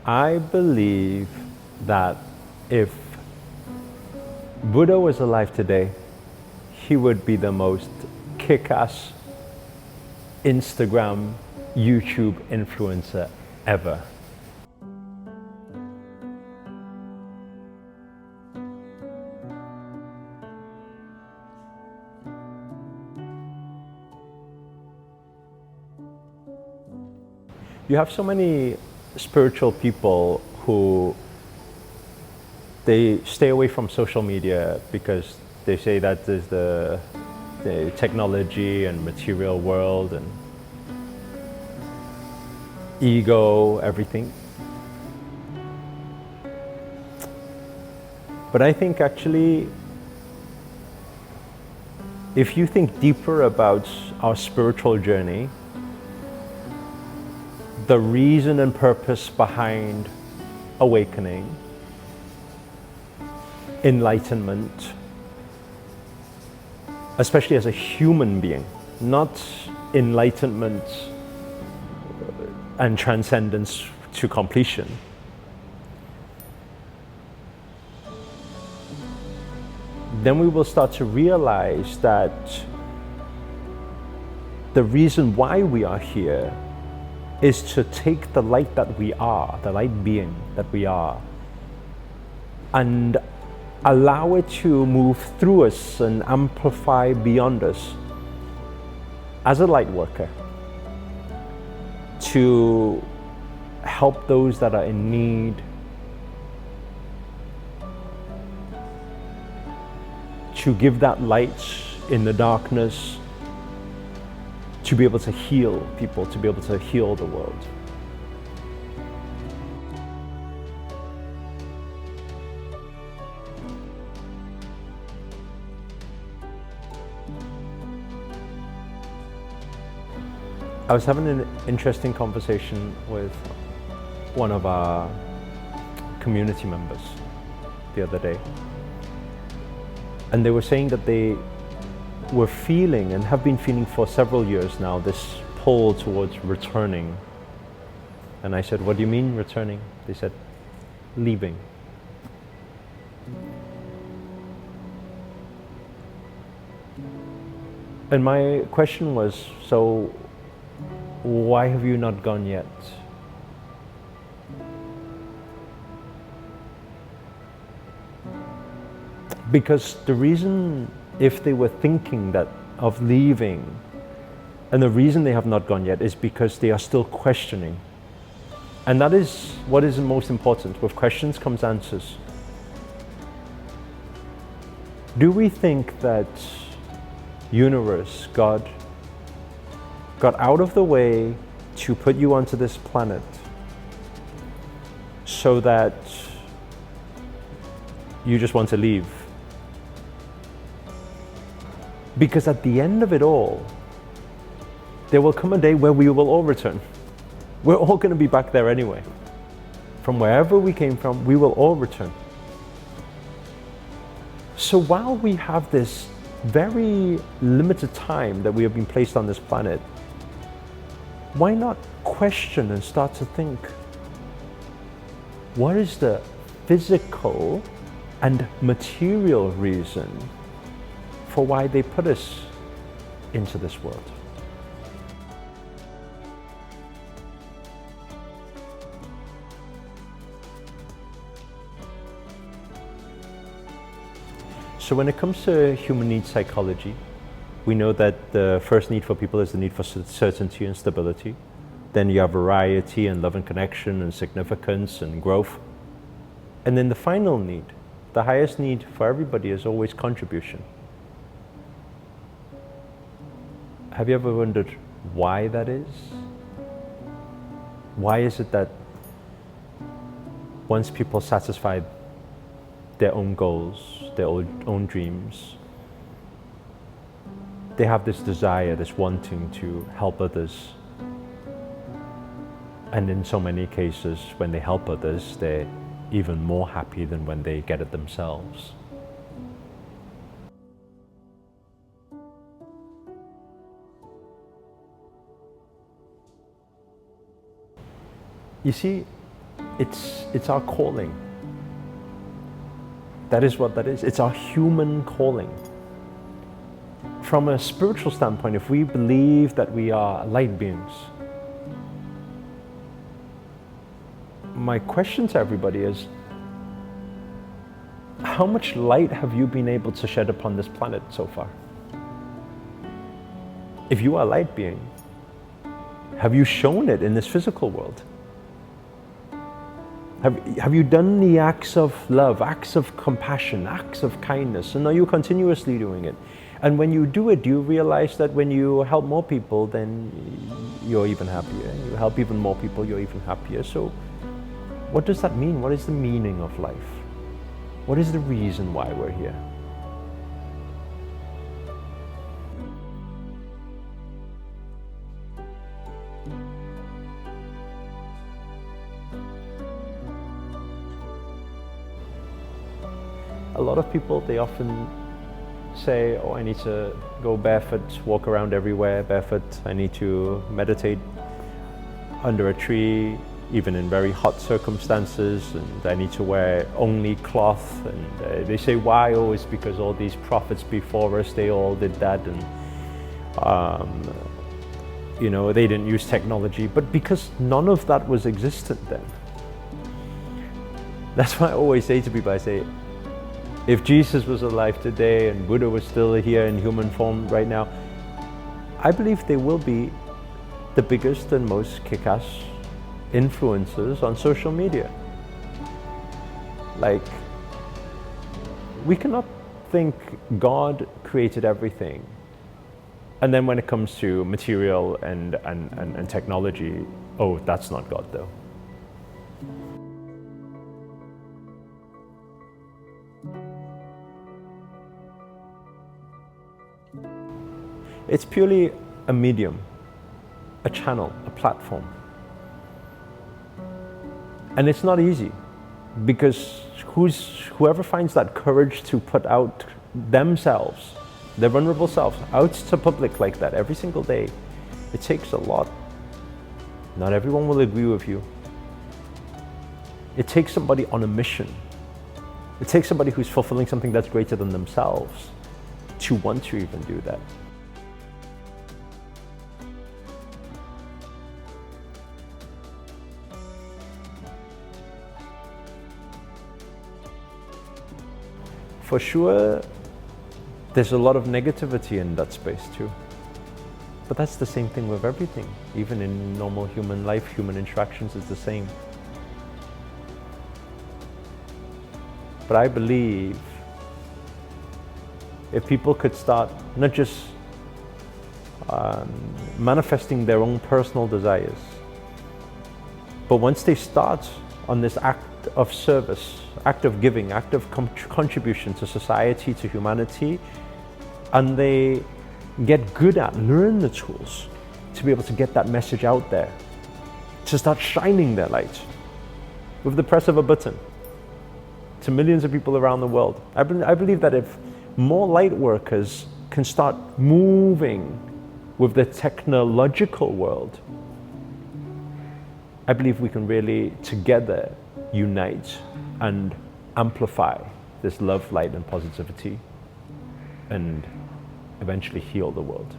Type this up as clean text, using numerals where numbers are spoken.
I believe that if Buddha was alive today, he would be the most kick-ass Instagram, YouTube influencer ever. You have so many spiritual people who they stay away from social media because they say that there's the technology and material world and ego, everything. But I think actually, if you think deeper about our spiritual journey, the reason and purpose behind awakening, enlightenment, especially as a human being, not enlightenment and transcendence to completion. Then we will start to realize that the reason why we are here is to take the light that we are, the light being that we are, and allow it to move through us and amplify beyond us as a light worker to help those that are in need, to give that light in the darkness, to be able to heal people, to be able to heal the world. I was having an interesting conversation with one of our community members the other day. And they were saying that they were feeling and have been feeling for several years now this pull towards returning. And I said, what do you mean returning? They said, leaving. And my question was, so why have you not gone yet? Because the reason, if they were thinking that of leaving, and the reason they have not gone yet is because they are still questioning. And that is what is most important. With questions comes answers. Do we think that universe, God, got out of the way to put you onto this planet so that you just want to leave? Because at the end of it all, there will come a day where we will all return. We're all going to be back there anyway. From wherever we came from, we will all return. So while we have this very limited time that we have been placed on this planet, why not question and start to think, what is the physical and material reason for why they put us into this world? So when it comes to human needs psychology, we know that the first need for people is the need for certainty and stability. Then you have variety and love and connection and significance and growth. And then the final need, the highest need for everybody, is always contribution. Have you ever wondered why that is? Why is it that once people satisfy their own goals, their own dreams, they have this desire, this wanting to help others? And in so many cases, when they help others, they're even more happy than when they get it themselves. You see, It's our calling. That is what that is. It's our human calling. From a spiritual standpoint, if we believe that we are light beings, my question to everybody is, how much light have you been able to shed upon this planet so far? If you are a light being, have you shown it in this physical world? Have you done the acts of love, acts of compassion, acts of kindness? And are you continuously doing it? And when you do it, do you realize that when you help more people, then you're even happier? You help even more people, you're even happier. So what does that mean? What is the meaning of life? What is the reason why we're here? A lot of people, they often say, oh, I need to go barefoot, walk around everywhere barefoot. I need to meditate under a tree, even in very hot circumstances, and I need to wear only cloth. And they say, why? Oh, it's because all these prophets before us, they all did that, and you know, they didn't use technology. But because none of that was existent then. That's why I always say to people, I say, if Jesus was alive today and Buddha was still here in human form right now, I believe they will be the biggest and most kick-ass influencers on social media. Like, we cannot think God created everything, and then when it comes to material and technology, oh, that's not God though. It's purely a medium, a channel, a platform. And it's not easy, because whoever finds that courage to put out themselves, their vulnerable selves, out to public like that every single day, it takes a lot. Not everyone will agree with you. It takes somebody on a mission. It takes somebody who's fulfilling something that's greater than themselves to want to even do that. For sure, there's a lot of negativity in that space too. But that's the same thing with everything. Even in normal human life, human interactions is the same. But I believe if people could start not just manifesting their own personal desires, but once they start on this act of service, act of giving, act of contribution to society, to humanity, and they get good at, learn the tools to be able to get that message out there, to start shining their light with the press of a button to millions of people around the world. I believe that if more light workers can start moving with the technological world, I believe we can really together unite and amplify this love, light, and positivity, and eventually heal the world.